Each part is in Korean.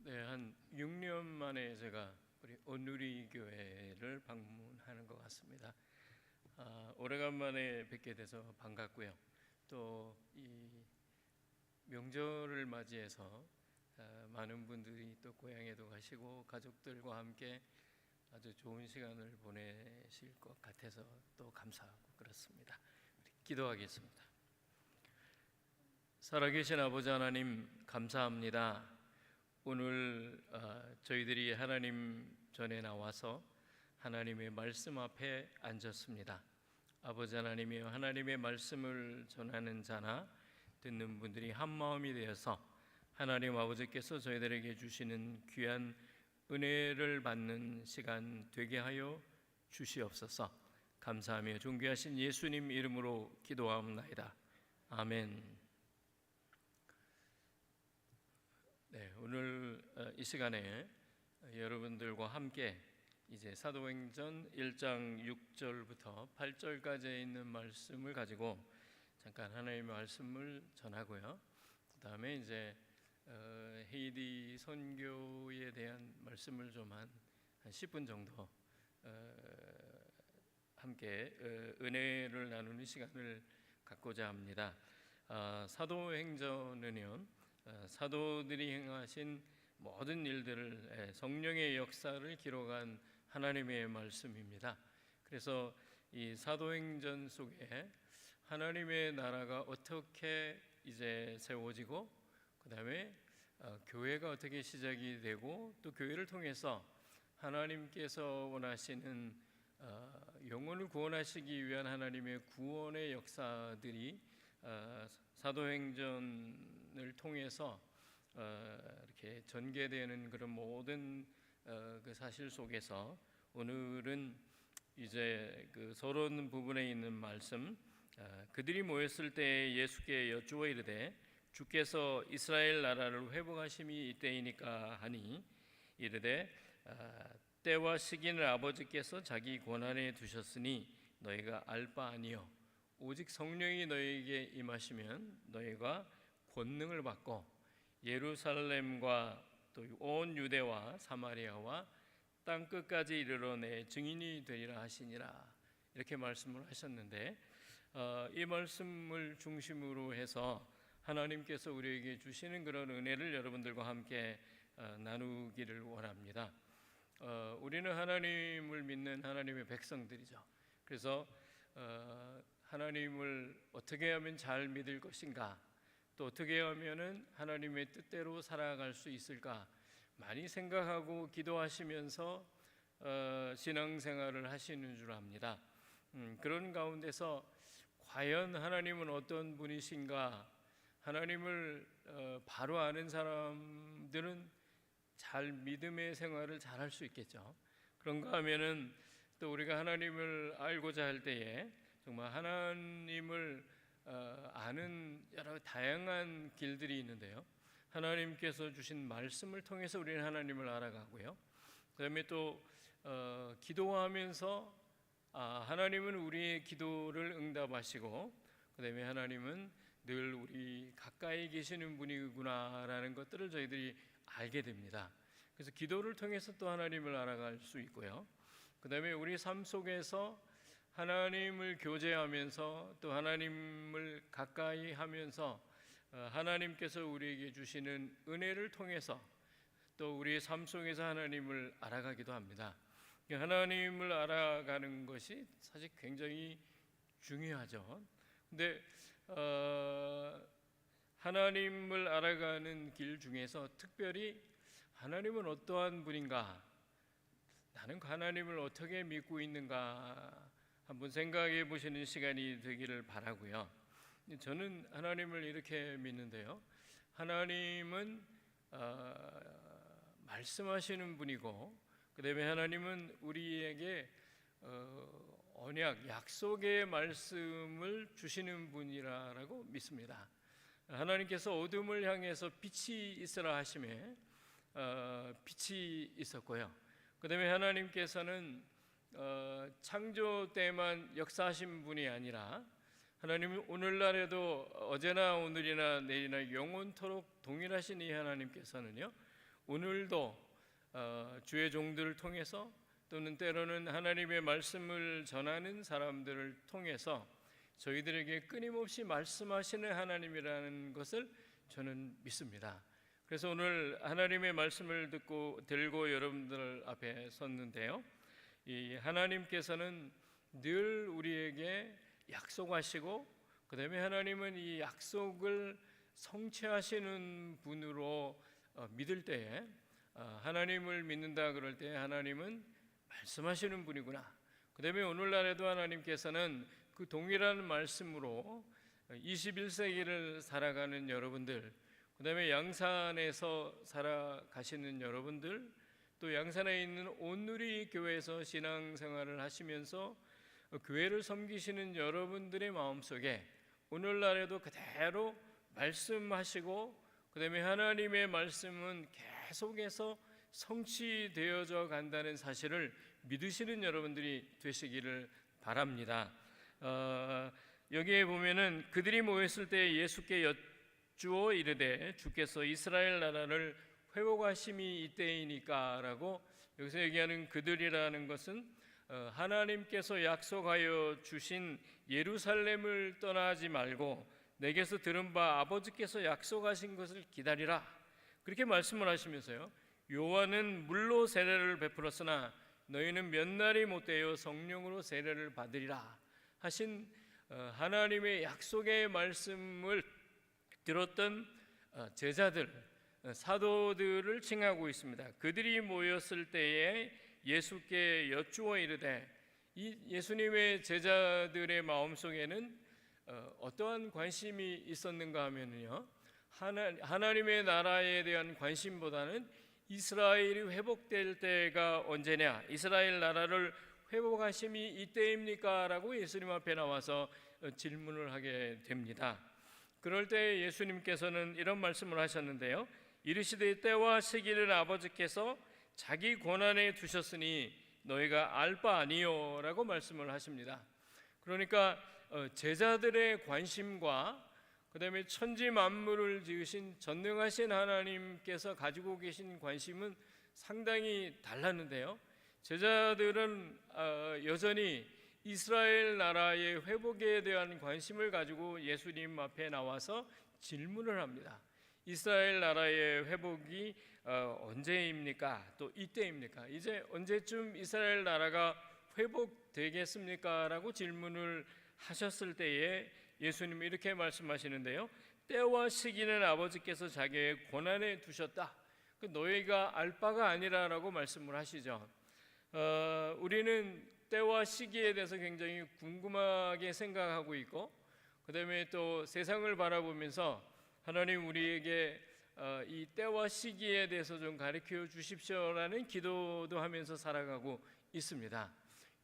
한 6년 만에 제가 우리 온누리 교회를 방문하는 것 같습니다. 오래간만에 뵙게 돼서 반갑고요. 또 이 명절을 맞이해서 많은 분들이 또 고향에도 가시고 가족들과 함께 아주 좋은 시간을 보내실 것 같아서 또 감사하고 그렇습니다. 기도하겠습니다. 살아계신 아버지 하나님, 감사합니다. 오늘 저희들이 하나님 전에 나와서 하나님의 말씀 앞에 앉았습니다. 아버지 하나님이여, 하나님의 말씀을 전하는 자나 듣는 분들이 한 마음이 되어서 하나님 아버지께서 저희들에게 주시는 귀한 은혜를 받는 시간 되게 하여 주시옵소서. 감사하며 존귀하신 예수님 이름으로 기도하옵나이다. 아멘. 오늘 이 시간에 여러분들과 함께 이제 사도행전 1장 6절부터 8절까지 있는 말씀을 가지고 잠깐 하나님의 말씀을 전하고요. 그 다음에 이제 헤이디 선교에 대한 말씀을 좀 한 10분 정도 함께 은혜를 나누는 시간을 갖고자 합니다. 사도행전은요, 사도들이 행하신 모든 일들을 성령의 역사를 기록한 하나님의 말씀입니다. 그래서 이 사도행전 속에 하나님의 나라가 어떻게 이제 세워지고 그 다음에 교회가 어떻게 시작이 되고 또 교회를 통해서 하나님께서 원하시는 영혼을 구원하시기 위한 하나님의 구원의 역사들이 사도행전을 통해서 이렇게 전개되는 그런 모든 그 사실 속에서 오늘은 이제 그 서론 부분에 있는 말씀, 그들이 모였을 때 예수께 여쭈어 이르되 주께서 이스라엘 나라를 회복하심이 이때이니까 하니 이르되 때와 시기는 아버지께서 자기 권한에 두셨으니 너희가 알 바 아니요 오직 성령이 너희에게 임하시면 너희가 권능을 받고 예루살렘과 또 온 유대와 사마리아와 땅 끝까지 이르러 내 증인이 되리라 하시니라, 이렇게 말씀을 하셨는데 이 말씀을 중심으로 해서 하나님께서 우리에게 주시는 그런 은혜를 여러분들과 함께 나누기를 원합니다. 우리는 하나님을 믿는 하나님의 백성들이죠. 그래서 하나님을 어떻게 하면 잘 믿을 것인가, 또 어떻게 하면은 하나님의 뜻대로 살아갈 수 있을까 많이 생각하고 기도하시면서 신앙생활을 하시는 줄 압니다. 그런 가운데서 과연 하나님은 어떤 분이신가, 하나님을 바로 아는 사람들은 잘 믿음의 생활을 잘 할 수 있겠죠. 그런가 하면은 또 우리가 하나님을 알고자 할 때에 정말 하나님을 아는 여러 다양한 길들이 있는데요, 하나님께서 주신 말씀을 통해서 우리는 하나님을 알아가고요, 그 다음에 또 기도하면서 하나님은 우리의 기도를 응답하시고 그 다음에 하나님은 늘 우리 가까이 계시는 분이구나라는 것들을 저희들이 알게 됩니다. 그래서 기도를 통해서 또 하나님을 알아갈 수 있고요, 그 다음에 우리 삶 속에서 하나님을 교제하면서 또 하나님을 가까이 하면서 하나님께서 우리에게 주시는 은혜를 통해서 또 우리의 삶 속에서 하나님을 알아가기도 합니다. 하나님을 알아가는 것이 사실 굉장히 중요하죠. 근데 하나님을 알아가는 길 중에서 특별히 하나님은 어떠한 분인가, 나는 하나님을 어떻게 믿고 있는가 한번 생각해 보시는 시간이 되기를 바라고요. 저는 하나님을 이렇게 믿는데요, 하나님은 말씀하시는 분이고 그 다음에 하나님은 우리에게 언약, 약속의 말씀을 주시는 분이라고 믿습니다. 하나님께서 어둠을 향해서 빛이 있으라 하심에 빛이 있었고요, 그 다음에 하나님께서는 창조 때만 역사하신 분이 아니라 하나님은 오늘날에도 어제나 오늘이나 내일이나 영원토록 동일하신 이 하나님께서는요, 오늘도 주의 종들을 통해서 또는 때로는 하나님의 말씀을 전하는 사람들을 통해서 저희들에게 끊임없이 말씀하시는 하나님이라는 것을 저는 믿습니다. 그래서 오늘 하나님의 말씀을 들고 여러분들 앞에 섰는데요, 이 하나님께서는 늘 우리에게 약속하시고 그 다음에 하나님은 이 약속을 성취하시는 분으로 믿을 때에, 하나님을 믿는다 그럴 때 하나님은 말씀하시는 분이구나. 그 다음에 오늘날에도 하나님께서는 그 동일한 말씀으로 21세기를 살아가는 여러분들, 그 다음에 양산에서 살아가시는 여러분들, 또 양산에 있는 온누리 교회에서 신앙생활을 하시면서 교회를 섬기시는 여러분들의 마음속에 오늘날에도 그대로 말씀하시고 그 다음에 하나님의 말씀은 계속해서 성취되어져 간다는 사실을 믿으시는 여러분들이 되시기를 바랍니다. 여기에 보면은 그들이 모였을 때 예수께 여쭈어 이르되 주께서 이스라엘 나라를 회복하심이 이때이니까 라고, 여기서 얘기하는 그들이라는 것은 하나님께서 약속하여 주신 예루살렘을 떠나지 말고 내게서 들은 바 아버지께서 약속하신 것을 기다리라, 그렇게 말씀을 하시면서요, 요한은 물로 세례를 베풀었으나 너희는 몇 날이 못되어 성령으로 세례를 받으리라 하신 하나님의 약속의 말씀을 들었던 제자들, 사도들을 칭하고 있습니다. 그들이 모였을 때에 예수께 여쭈어 이르되, 이 예수님의 제자들의 마음속에는 어떠한 관심이 있었는가 하면요, 하나님의 나라에 대한 관심보다는 이스라엘이 회복될 때가 언제냐, 이스라엘 나라를 회복하심이 이때입니까? 라고 예수님 앞에 나와서 질문을 하게 됩니다. 그럴 때 예수님께서는 이런 말씀을 하셨는데요, 이르시되 때와 시기를 아버지께서 자기 권한에 두셨으니 너희가 알 바 아니요 라고 말씀을 하십니다. 그러니까 제자들의 관심과 그 다음에 천지 만물을 지으신 전능하신 하나님께서 가지고 계신 관심은 상당히 달랐는데요, 제자들은 여전히 이스라엘 나라의 회복에 대한 관심을 가지고 예수님 앞에 나와서 질문을 합니다. 이스라엘 나라의 회복이 언제입니까? 또 이때입니까? 이제 언제쯤 이스라엘 나라가 회복되겠습니까? 라고 질문을 하셨을 때에 예수님이 이렇게 말씀하시는데요, 때와 시기는 아버지께서 자기의 권한에 두셨다, 너희가 알 바가 아니라라고 말씀을 하시죠. 우리는 때와 시기에 대해서 굉장히 궁금하게 생각하고 있고, 그 다음에 또 세상을 바라보면서 하나님 우리에게 이 때와 시기에 대해서 좀 가르쳐 주십시오라는 기도도 하면서 살아가고 있습니다.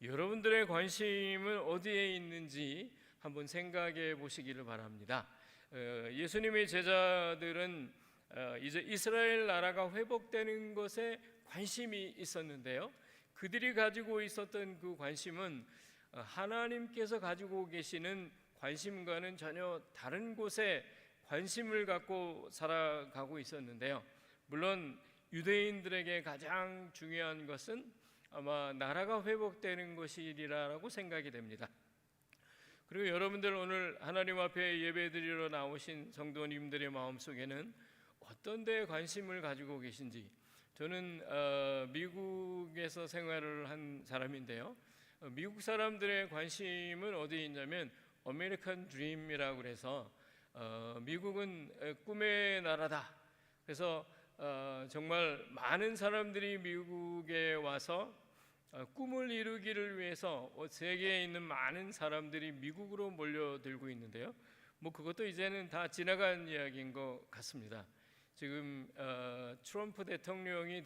여러분들의 관심은 어디에 있는지 한번 생각해 보시기를 바랍니다. 예수님의 제자들은 이제 이스라엘 나라가 회복되는 것에 관심이 있었는데요, 그들이 가지고 있었던 그 관심은 하나님께서 가지고 계시는 관심과는 전혀 다른 곳에 관심을 갖고 살아가고 있었는데요, 물론 유대인들에게 가장 중요한 것은 아마 나라가 회복되는 것이리라고 생각이 됩니다. 그리고 여러분들 오늘 하나님 앞에 예배드리러 나오신 성도님들의 마음속에는 어떤 데에 관심을 가지고 계신지, 저는 미국에서 생활을 한 사람인데요, 미국 사람들의 관심은 어디에 있냐면 아메리칸 드림이라고 그래서 미국은 꿈의 나라다. 그래서 정말 많은 사람들이 미국에 와서 꿈을 이루기를 위해서 세계에 있는 많은 사람들이 미국으로 몰려들고 있는데요, 그것도 이제는 다 지나간 이야기인 것 같습니다. 지금 트럼프 대통령이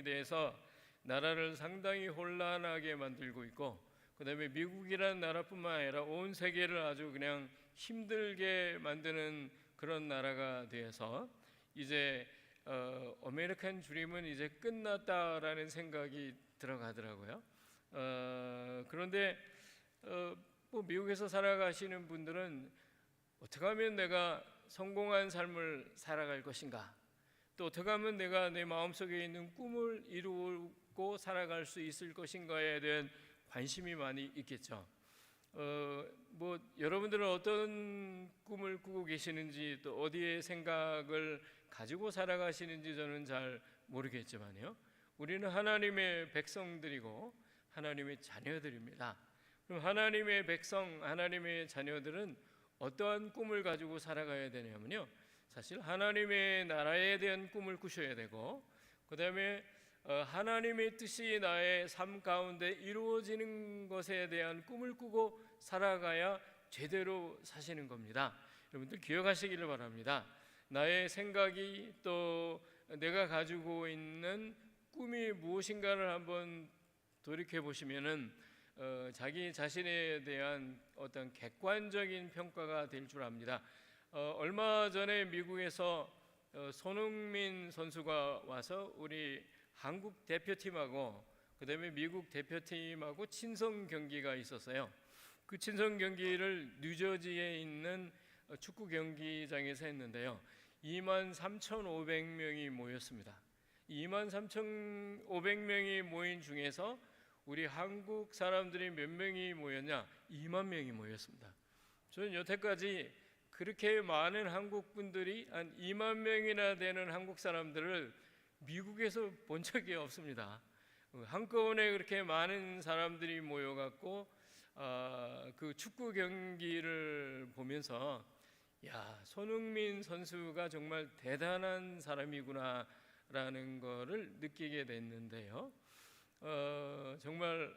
대해서 나라를 상당히 혼란하게 만들고 있고, 그 다음에 미국이라는 나라뿐만 아니라 온 세계를 아주 그냥 힘들게 만드는 그런 나라가 되어서 이제 아메리칸 드림은 이제 끝났다라는 생각이 들어가더라고요. 그런데 미국에서 살아가시는 분들은 어떻게 하면 내가 성공한 삶을 살아갈 것인가, 또 어떻게 하면 내가 내 마음속에 있는 꿈을 이루고 살아갈 수 있을 것인가에 대한 관심이 많이 있겠죠. 뭐 여러분들은 어떤 꿈을 꾸고 계시는지 또 어디에 생각을 가지고 살아가시는지 저는 잘 모르겠지만요. 우리는 하나님의 백성들이고 하나님의 자녀들입니다. 그럼 하나님의 백성, 하나님의 자녀들은 어떠한 꿈을 가지고 살아가야 되냐면요. 사실 하나님의 나라에 대한 꿈을 꾸셔야 되고, 그 다음에 하나님의 뜻이 나의 삶 가운데 이루어지는 것에 대한 꿈을 꾸고 살아가야 제대로 사시는 겁니다. 여러분들 기억하시기를 바랍니다. 나의 생각이 또 내가 가지고 있는 꿈이 무엇인가를 한번 돌이켜 보시면은 자기 자신에 대한 어떤 객관적인 평가가 될 줄 압니다. 얼마 전에 미국에서 손흥민 선수가 와서 우리 한국 대표팀하고 그다음에 미국 대표팀하고 친선 경기가 있었어요. 그 친선 경기를 뉴저지에 있는 축구 경기장에서 했는데요. 23,500명이 모였습니다. 23,500명이 모인 중에서 우리 한국 사람들이 몇 명이 모였냐? 2만 명이 모였습니다. 저는 여태까지 그렇게 많은 한국 분들이 한 2만 명이나 되는 한국 사람들을 미국에서 본 적이 없습니다. 한꺼번에 그렇게 많은 사람들이 모여갖고 그 축구 경기를 보면서 야, 손흥민 선수가 정말 대단한 사람이구나라는 거를 느끼게 됐는데요. 정말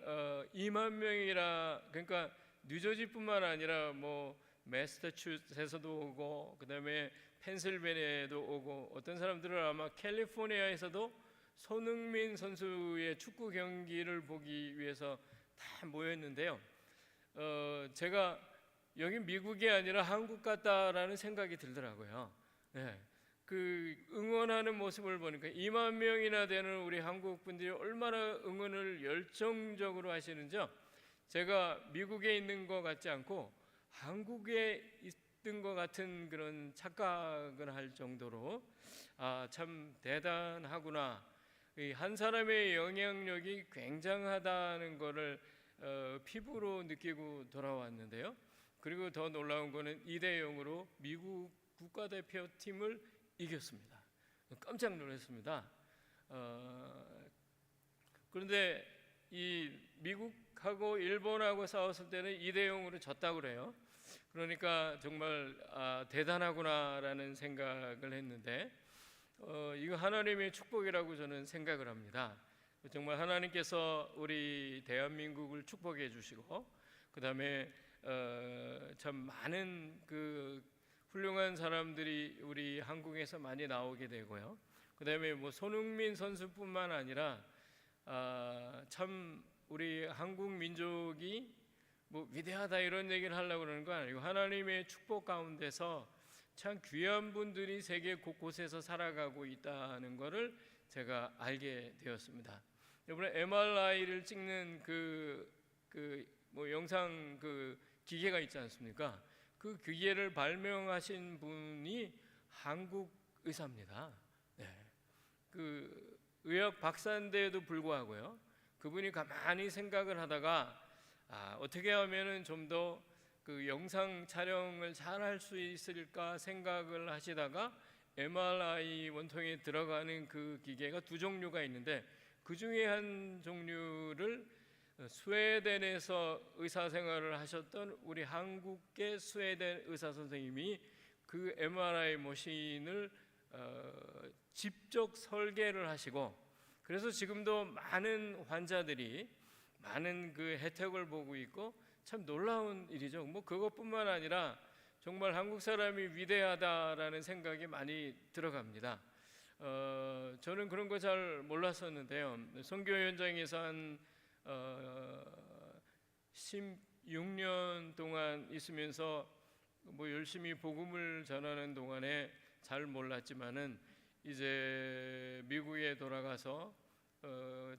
2만 명이라, 그러니까 뉴저지뿐만 아니라 뭐 매사추setts에서도 오고 그다음에 펜실베니아에도 오고 어떤 사람들은 아마 캘리포니아에서도 손흥민 선수의 축구 경기를 보기 위해서 다 모였는데요. 제가 여기 미국이 아니라 한국 같다라는 생각이 들더라고요. 네. 그 응원하는 모습을 보니까 2만 명이나 되는 우리 한국 분들이 얼마나 응원을 열정적으로 하시는지요. 제가 미국에 있는 것 같지 않고 한국에 있던 것 같은 그런 착각을 할 정도로 참 대단하구나. 한 사람의 영향력이 굉장하다는 것을 피부로 느끼고 돌아왔는데요. 그리고 더 놀라운 거는 2대0으로 미국 국가대표팀을 이겼습니다. 깜짝 놀랐습니다. 그런데 이 미국하고 일본하고 싸웠을 때는 2대0으로 졌다고 그래요. 그러니까 정말 대단하구나라는 생각을 했는데 이거 하나님의 축복이라고 저는 생각을 합니다. 정말 하나님께서 우리 대한민국을 축복해 주시고 그 다음에 참 많은 그 훌륭한 사람들이 우리 한국에서 많이 나오게 되고요. 그 다음에 뭐 손흥민 선수뿐만 아니라 참 우리 한국 민족이 뭐 위대하다 이런 얘기를 하려고 그러는 거 아니고 하나님의 축복 가운데서 참 귀한 분들이 세계 곳곳에서 살아가고 있다는 것을 제가 알게 되었습니다. 이번에 MRI를 찍는 뭐 영상 그 기계가 있지 않습니까? 그 기계를 발명하신 분이 한국 의사입니다. 네. 그 의학 박사인데도 불구하고요. 그분이 가만히 생각을 하다가 어떻게 하면은 좀 더 그 영상 촬영을 잘 할 수 있을까 생각을 하시다가 MRI 원통에 들어가는 그 기계가 두 종류가 있는데 그 중에 한 종류를 스웨덴에서 의사 생활을 하셨던 우리 한국계 스웨덴 의사 선생님이 그 MRI 머신을 직접 설계를 하시고 그래서 지금도 많은 환자들이 많은 그 혜택을 보고 있고 참 놀라운 일이죠. 뭐 그것뿐만 아니라 정말 한국 사람이 위대하다라는 생각이 많이 들어갑니다. 저는 그런 거 잘 몰랐었는데요. 선교 현장에서 한 16년 동안 있으면서 뭐 열심히 복음을 전하는 동안에 잘 몰랐지만은 이제 미국에 돌아가서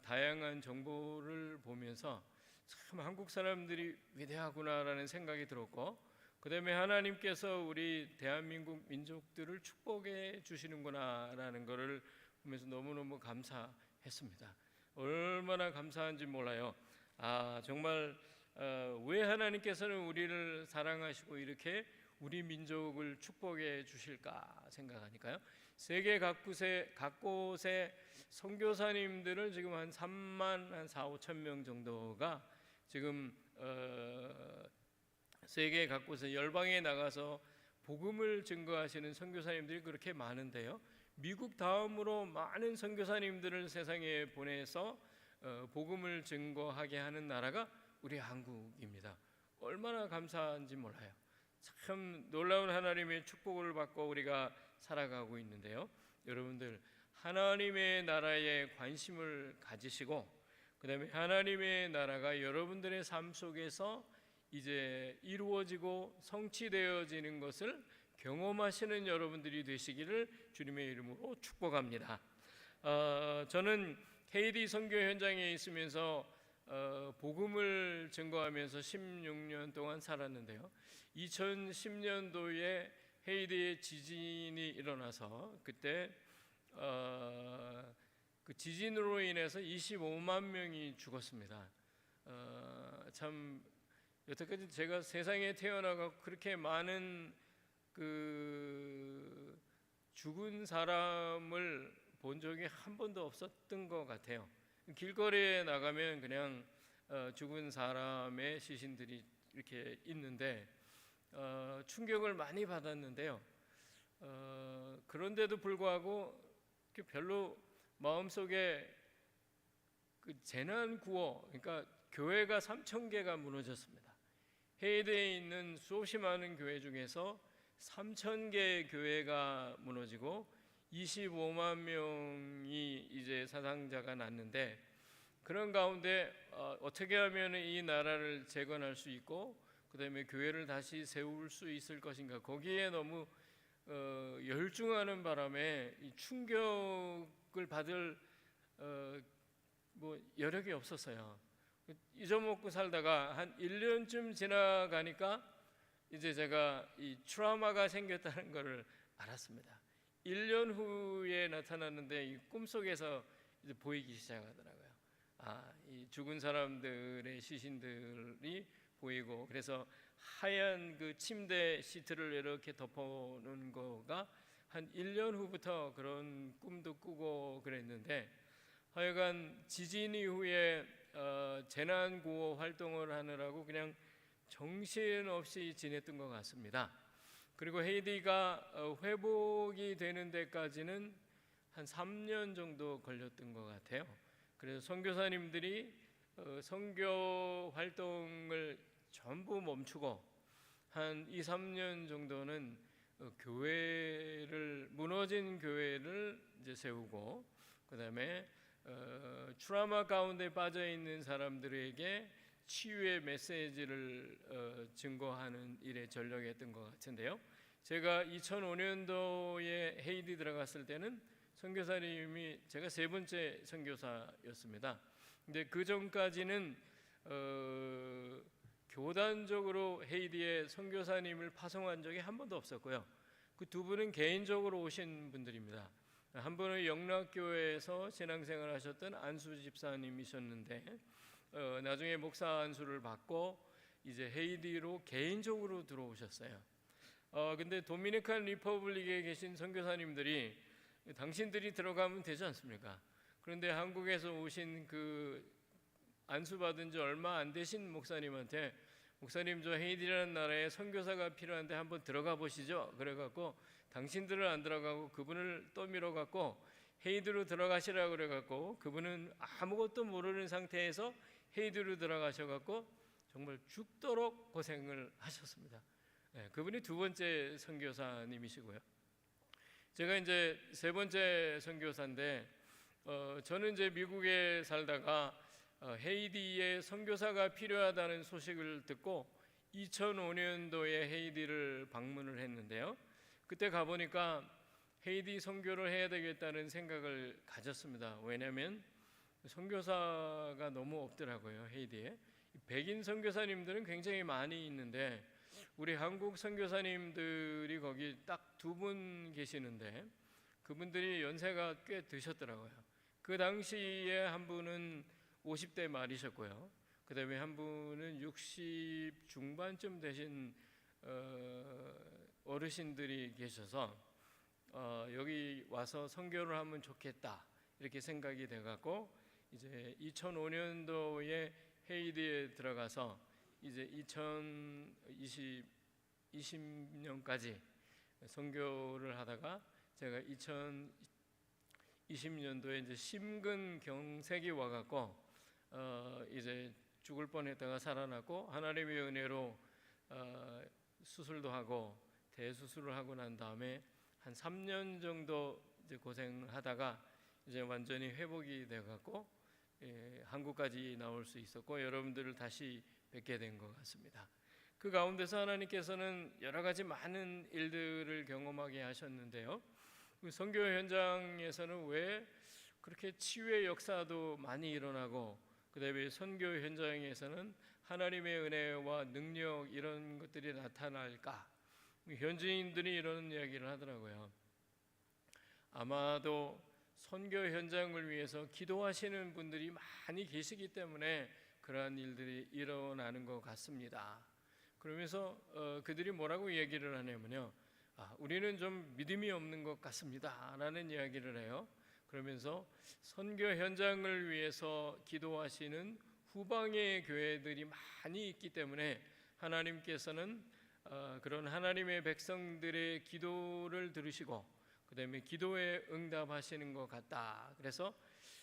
다양한 정보를 보면서 참 한국 사람들이 위대하구나라는 생각이 들었고 그다음에 하나님께서 우리 대한민국 민족들을 축복해 주시는구나라는 것을 보면서 너무너무 감사했습니다. 얼마나 감사한지 몰라요. 정말 왜 하나님께서는 우리를 사랑하시고 이렇게 우리 민족을 축복해 주실까 생각하니까요. 세계 각곳에 선교사님들을 지금 한 3만 4-5천 명 정도가 지금 세계 각곳에 열방에 나가서 복음을 증거하시는 선교사님들이 그렇게 많은데요. 미국 다음으로 많은 선교사님들을 세상에 보내서 복음을 증거하게 하는 나라가 우리 한국입니다. 얼마나 감사한지 몰라요. 참 놀라운 하나님의 축복을 받고 우리가 살아가고 있는데요. 여러분들 하나님의 나라에 관심을 가지시고 그다음에 하나님의 나라가 여러분들의 삶 속에서 이제 이루어지고 성취되어지는 것을 경험하시는 여러분들이 되시기를 주님의 이름으로 축복합니다. 저는 헤이디 선교 현장에 있으면서 복음을 증거하면서 16년 동안 살았는데요. 2010년도에 헤이디에 지진이 일어나서 그때 그 지진으로 인해서 25만 명이 죽었습니다. 참 여태까지 제가 세상에 태어나고 그렇게 많은 그 죽은 사람을 본 적이 한 번도 없었던 것 같아요. 길거리에 나가면 그냥 죽은 사람의 시신들이 이렇게 있는데 충격을 많이 받았는데요. 그런데도 불구하고 별로 마음속에 그 재난 구호, 그러니까 교회가 3,000개가 무너졌습니다. 헤이드에 있는 수없이 많은 교회 중에서 3,000개의 교회가 무너지고 25만 명이 이제 사상자가 났는데 그런 가운데 어떻게 하면 이 나라를 재건할 수 있고 그다음에 교회를 다시 세울 수 있을 것인가, 거기에 너무 열중하는 바람에 이 충격을 받을 여력이 없었어요. 잊어먹고 살다가 한 1년쯤 지나가니까 이제 제가 이 트라우마가 생겼다는 것을 알았습니다. 1년 후에 나타났는데 이 꿈속에서 이제 보이기 시작하더라고요. 이 죽은 사람들의 시신들이 보이고, 그래서 하얀 그 침대 시트를 이렇게 덮어놓은 거가 한 1년 후부터 그런 꿈도 꾸고 그랬는데, 하여간 지진 이후에 재난구호 활동을 하느라고 그냥 정신없이 지냈던 것 같습니다. 그리고 헤이디가 회복이 되는 데까지는 한 3년 정도 걸렸던 것 같아요. 그래서 선교사님들이 선교 활동을 전부 멈추고 한 2-3년 정도는 무너진 교회를 이제 세우고, 그다음에 트라우마 가운데 빠져 있는 사람들에게 치유의 메시지를 증거하는 일에 전력했던 것 같은데요. 제가 2005년도에 헤이디 들어갔을 때는 선교사님이 제가 3번째 선교사였습니다. 근데 그 전까지는 교단적으로 헤이디에 선교사님을 파송한 적이 한 번도 없었고요. 그 두 분은 개인적으로 오신 분들입니다. 한 분은 영락교회에서 신앙생활 하셨던 안수 집사님이셨는데 나중에 목사 안수를 받고 이제 헤이디로 개인적으로 들어오셨어요. 근데 도미니칸 리퍼블릭에 계신 선교사님들이 당신들이 들어가면 되지 않습니까? 그런데 한국에서 오신 그 안수 받은 지 얼마 안 되신 목사님한테, 목사님 저 헤이디라는 나라에 선교사가 필요한데 한번 들어가 보시죠. 그래갖고 당신들은 안 들어가고 그분을 또 밀어갖고 헤이디로 들어가시라고 그래갖고 그분은 아무것도 모르는 상태에서 헤이디로 들어가셔갖고 정말 죽도록 고생을 하셨습니다. 그분이 2번째 선교사님이시고요. 제가 이제 3번째 선교사인데 저는 이제 미국에 살다가 헤이디에 선교사가 필요하다는 소식을 듣고 2005년도에 헤이디를 방문을 했는데요. 그때 가보니까 헤이디 선교를 해야 되겠다는 생각을 가졌습니다. 왜냐하면 선교사가 너무 없더라고요. 헤이디에 백인 선교사님들은 굉장히 많이 있는데 우리 한국 선교사님들이 거기 딱 두 분 계시는데 그분들이 연세가 꽤 드셨더라고요. 그 당시에 한 분은 50대 말이셨고요. 그 다음에 한 분은 60 중반쯤 되신 어르신들이 계셔서 여기 와서 선교를 하면 좋겠다 이렇게 생각이 돼갖고 이제 2005년도에 헤이디에 들어가서 이제 2020년까지 선교를 하다가 제가 2020년도에 이제 심근경색이 와갖고 이제 죽을 뻔했다가 살아났고 하나님의 은혜로 수술도 하고 대수술을 하고 난 다음에 한 3년 정도 이제 고생을 하다가 이제 완전히 회복이 돼갖고 한국까지 나올 수 있었고 여러분들을 다시 뵙게 된 것 같습니다. 그 가운데서 하나님께서는 여러 가지 많은 일들을 경험하게 하셨는데요. 그 선교 현장에서는 왜 그렇게 치유의 역사도 많이 일어나고 그다음에 선교 현장에서는 하나님의 은혜와 능력 이런 것들이 나타날까? 현지인들이 이런 이야기를 하더라고요. 아마도 선교 현장을 위해서 기도하시는 분들이 많이 계시기 때문에 그러한 일들이 일어나는 것 같습니다. 그러면서 그들이 뭐라고 얘기를 하냐면요, 우리는 좀 믿음이 없는 것 같습니다 라는 이야기를 해요. 그러면서 선교 현장을 위해서 기도하시는 후방의 교회들이 많이 있기 때문에 하나님께서는 그런 하나님의 백성들의 기도를 들으시고 그 다음에 기도에 응답하시는 것 같다. 그래서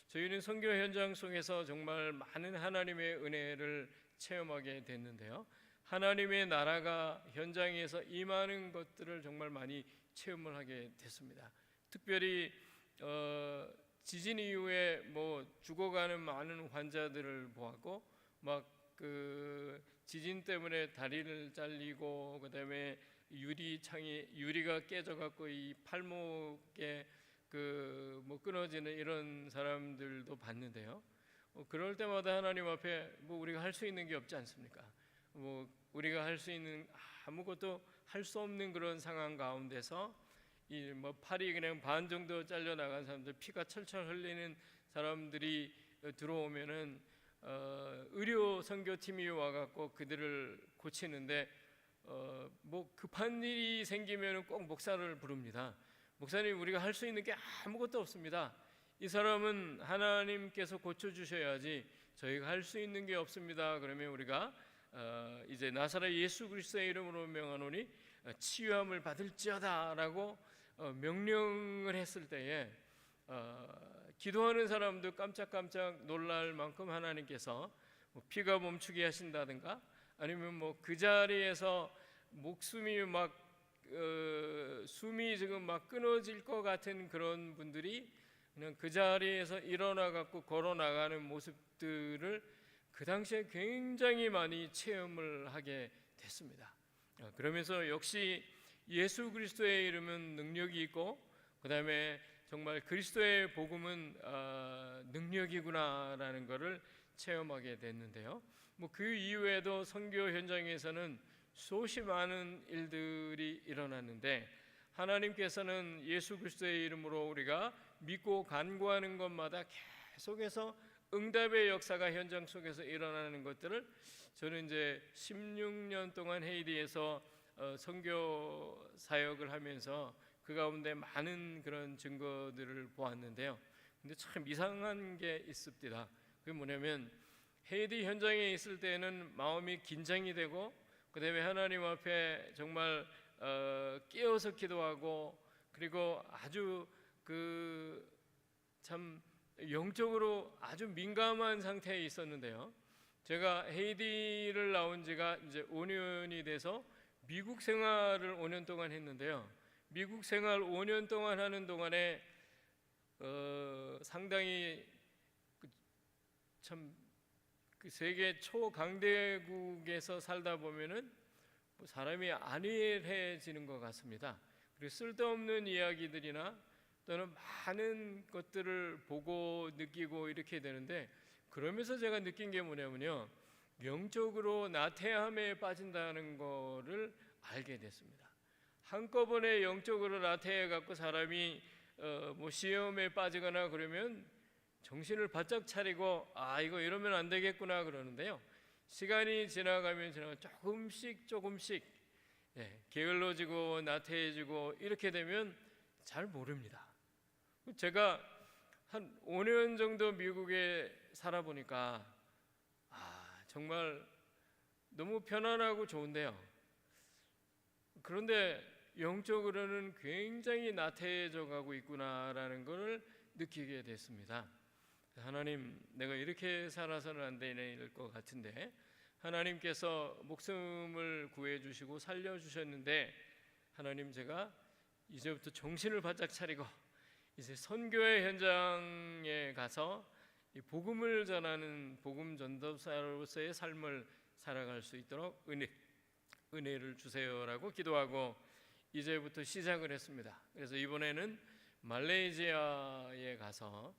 저희는 선교 현장 속에서 정말 많은 하나님의 은혜를 체험하게 됐는데요, 하나님의 나라가 현장에서 임하는 것들을 정말 많이 체험을 하게 됐습니다. 특별히 지진 이후에 뭐 죽어가는 많은 환자들을 보았고 막 그 지진 때문에 다리를 잘리고 그다음에 유리가 깨져갖고 이 팔목에 그 뭐 끊어지는 이런 사람들도 봤는데요. 그럴 때마다 하나님 앞에 뭐 우리가 할 수 있는 게 없지 않습니까? 뭐 우리가 할 수 있는 아무것도 할 수 없는 그런 상황 가운데서 이 뭐 팔이 그냥 반 정도 잘려 나간 사람들, 피가 철철 흘리는 사람들이 들어오면은 의료 선교팀이 와갖고 그들을 고치는데 뭐 급한 일이 생기면은 꼭 목사를 부릅니다. 목사님, 우리가 할 수 있는 게 아무것도 없습니다. 이 사람은 하나님께서 고쳐주셔야지 저희가 할 수 있는 게 없습니다. 그러면 우리가 이제 나사렛 예수 그리스도의 이름으로 명하노니 치유함을 받을지어다라고 명령을 했을 때에 기도하는 사람도 깜짝깜짝 놀랄 만큼 하나님께서 뭐 피가 멈추게 하신다든가 아니면 뭐 그 자리에서 목숨이 막 숨이 지금 막 끊어질 것 같은 그런 분들이 그냥 그 자리에서 일어나 갖고 걸어 나가는 모습들을 그 당시에 굉장히 많이 체험을 하게 됐습니다. 그러면서 역시 예수 그리스도의 이름은 능력이 있고 그다음에 정말 그리스도의 복음은 능력이구나라는 것을 체험하게 됐는데요. 뭐 그 이후에도 선교 현장에서는 수없이 많은 일들이 일어났는데 하나님께서는 예수 그리스도의 이름으로 우리가 믿고 간구하는 것마다 계속해서 응답의 역사가 현장 속에서 일어나는 것들을 저는 이제 16년 동안 헤이디에서 선교 사역을 하면서 그 가운데 많은 그런 증거들을 보았는데요. 근데 참 이상한 게 있습니다. 그게 뭐냐면 헤이디 현장에 있을 때는 마음이 긴장이 되고 그다음에 하나님 앞에 정말 깨어서 기도하고 그리고 아주 그 참 영적으로 아주 민감한 상태에 있었는데요. 제가 헤이디를 나온 지가 이제 5년이 돼서 미국 생활을 5년 동안 했는데요. 미국 생활 5년 동안 하는 동안에 상당히 참 그 세계 초강대국에서 살다 보면은 뭐 사람이 안일해지는 것 같습니다. 그리고 쓸데없는 이야기들이나 또는 많은 것들을 보고 느끼고 이렇게 되는데 그러면서 제가 느낀 게 뭐냐면요. 영적으로 나태함에 빠진다는 거를 알게 됐습니다. 한꺼번에 영적으로 나태해 갖고 사람이 뭐 시험에 빠지거나 그러면 정신을 바짝 차리고 이거 이러면 안 되겠구나 그러는데요. 시간이 지나가면 조금씩 게을러지고 나태해지고 이렇게 되면 잘 모릅니다. 제가 한 5년 정도 미국에 살아보니까 정말 너무 편안하고 좋은데요. 그런데 영적으로는 굉장히 나태해져 가고 있구나라는 것을 느끼게 됐습니다. 하나님, 내가 이렇게 살아서는 안 되는 것 같은데 하나님께서 목숨을 구해주시고 살려주셨는데 하나님, 제가 이제부터 정신을 바짝 차리고 이제 선교의 현장에 가서 이 복음을 전하는 복음 전도사로서의 삶을 살아갈 수 있도록 은혜를 주세요라고 기도하고 이제부터 시작을 했습니다. 그래서 이번에는 말레이시아에 가서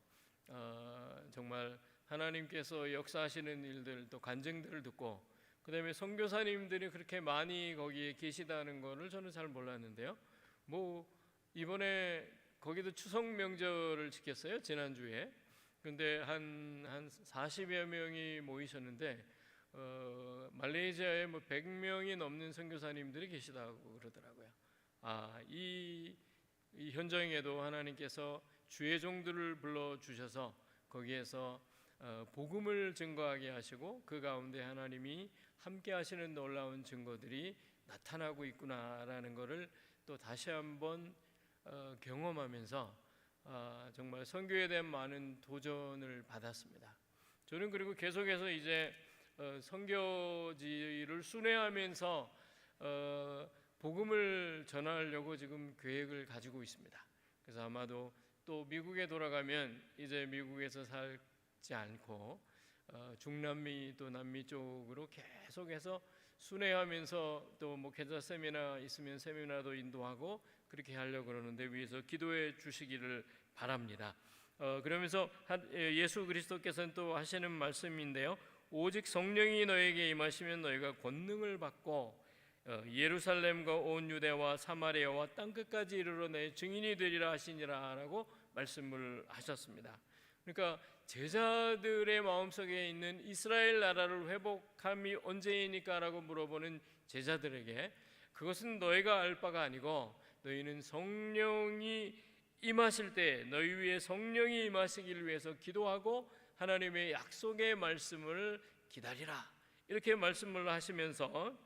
정말 하나님께서 역사하시는 일들 또 간증들을 듣고 그다음에 선교사님들이 그렇게 많이 거기에 계시다는 것을 저는 잘 몰랐는데요. 뭐 이번에 거기도 추석 명절을 지켰어요, 지난주에. 근데 한 40여 명이 모이셨는데 말레이시아에 뭐 100명이 넘는 선교사님들이 계시다고 그러더라고요. 이 현장에도 하나님께서 주의 종들을 불러 주셔서 거기에서 복음을 증거하게 하시고 그 가운데 하나님이 함께 하시는 놀라운 증거들이 나타나고 있구나라는 것을 또 다시 한번 경험하면서 정말 선교에 대한 많은 도전을 받았습니다. 저는 그리고 계속해서 이제 선교지를 순회하면서 복음을 전하려고 지금 계획을 가지고 있습니다. 그래서 아마도 또 미국에 돌아가면 이제 미국에서 살지 않고 중남미 또 남미 쪽으로 계속해서 순회하면서 또 뭐 개자 세미나 있으면 세미나도 인도하고 그렇게 하려고 그러는데 위에서 기도해 주시기를 바랍니다. 그러면서 예수 그리스도께서는 또 하시는 말씀인데요. 오직 성령이 너에게 임하시면 너희가 권능을 받고 예루살렘과 온 유대와 사마리아와 땅끝까지 이르러 내 증인이 되리라 하시니라라고 말씀을 하셨습니다. 그러니까 제자들의 마음속에 있는 이스라엘 나라를 회복함이 언제이니까라고 물어보는 제자들에게 그것은 너희가 알 바가 아니고 너희는 성령이 임하실 때 너희 위에 성령이 임하시기를 위해서 기도하고 하나님의 약속의 말씀을 기다리라 이렇게 말씀을 하시면서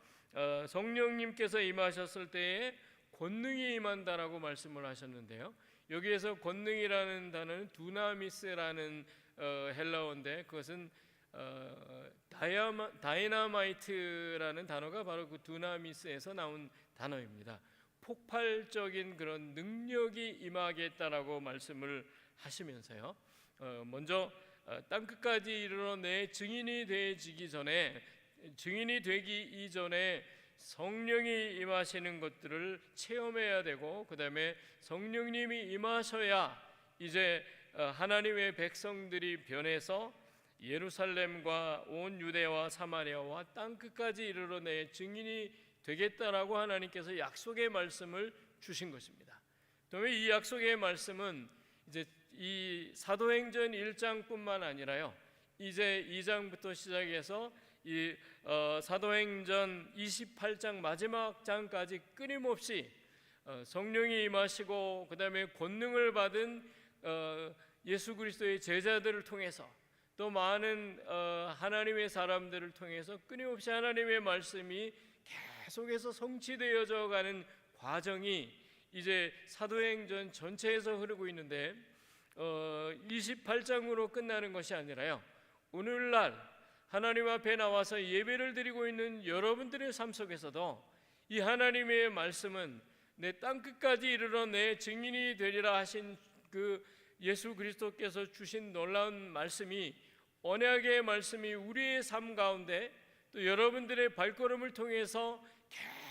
성령님께서 임하셨을 때에 권능이 임한다라고 말씀을 하셨는데요. 여기에서 권능이라는 단어는 두나미스라는 헬라어인데 그것은 다이너마이트라는 단어가 바로 그 두나미스에서 나온 단어입니다. 폭발적인 그런 능력이 임하겠다라고 말씀을 하시면서요. 먼저 땅끝까지 이르러 내 증인이 되기 이전에 성령이 임하시는 것들을 체험해야 되고 그 다음에 성령님이 임하셔야 이제 하나님의 백성들이 변해서 예루살렘과 온 유대와 사마리아와 땅끝까지 이르러 내 증인이 되겠다라고 하나님께서 약속의 말씀을 주신 것입니다. 그다음에 이 약속의 말씀은 이제 이 사도행전 1장뿐만 아니라요. 이제 2장부터 시작해서 이 사도행전 28장 마지막 장까지 끊임없이 성령이 임하시고 그다음에 권능을 받은 예수 그리스도의 제자들을 통해서 또 많은 하나님의 사람들을 통해서 끊임없이 하나님의 말씀이 계속해서 성취되어져 가는 과정이 이제 사도행전 전체에서 흐르고 있는데 28장으로 끝나는 것이 아니라요. 오늘날 하나님 앞에 나와서 예배를 드리고 있는 여러분들의 삶 속에서도 이 하나님의 말씀은 내 땅끝까지 이르러 내 증인이 되리라 하신 그 예수 그리스도께서 주신 놀라운 말씀이 언약의 말씀이 우리의 삶 가운데 또 여러분들의 발걸음을 통해서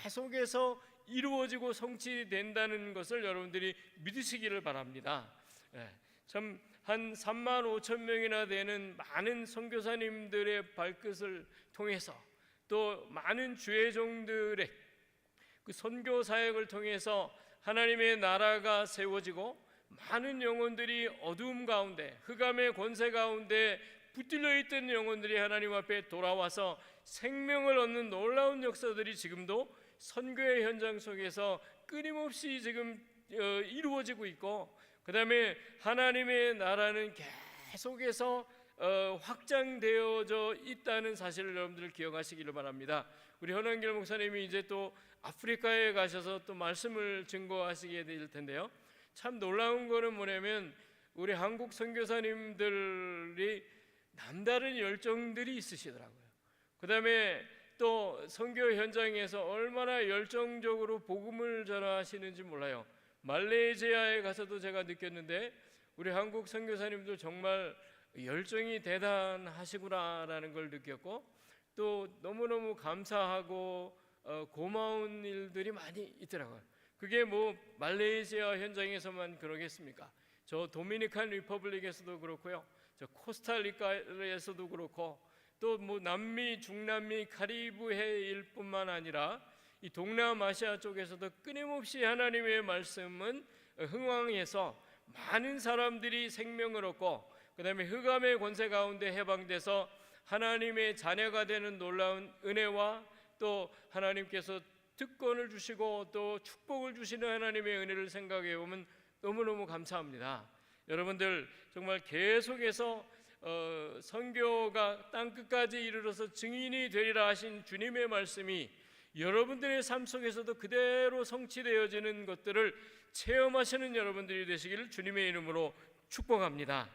계속해서 이루어지고 성취된다는 것을 여러분들이 믿으시기를 바랍니다. 참 한 3만 5천 명이나 되는 많은 선교사님들의 발끝을 통해서 또 많은 주의 종들의 그 선교 사역을 통해서 하나님의 나라가 세워지고 많은 영혼들이 어두움 가운데 흑암의 권세 가운데 붙들려 있던 영혼들이 하나님 앞에 돌아와서 생명을 얻는 놀라운 역사들이 지금도 선교의 현장 속에서 끊임없이 지금 이루어지고 있고, 그 다음에 하나님의 나라는 계속해서 확장되어져 있다는 사실을 여러분들 기억하시기를 바랍니다. 우리 현원길 목사님이 이제 또 아프리카에 가셔서 또 말씀을 증거하시게 될 텐데요, 참 놀라운 거는 뭐냐면 우리 한국 선교사님들이 남다른 열정들이 있으시더라고요. 그 다음에 또 선교 현장에서 얼마나 열정적으로 복음을 전하시는지 몰라요. 말레이시아에 가서도 제가 느꼈는데 우리 한국 선교사님들 정말 열정이 대단하시구나라는 걸 느꼈고, 또 너무너무 감사하고 고마운 일들이 많이 있더라고요. 그게 뭐 말레이시아 현장에서만 그러겠습니까? 저 도미니칸 리퍼블릭에서도 그렇고요, 저 코스타리카에서도 그렇고, 또 뭐 남미, 중남미, 카리브해일 뿐만 아니라 이 동남아시아 쪽에서도 끊임없이 하나님의 말씀은 흥왕해서 많은 사람들이 생명을 얻고, 그 다음에 흑암의 권세 가운데 해방돼서 하나님의 자녀가 되는 놀라운 은혜와 또 하나님께서 특권을 주시고 또 축복을 주시는 하나님의 은혜를 생각해 보면 너무너무 감사합니다. 여러분들 정말 계속해서 선교가 땅끝까지 이르러서 증인이 되리라 하신 주님의 말씀이 여러분들의 삶 속에서도 그대로 성취되어지는 것들을 체험하시는 여러분들이 되시기를 주님의 이름으로 축복합니다.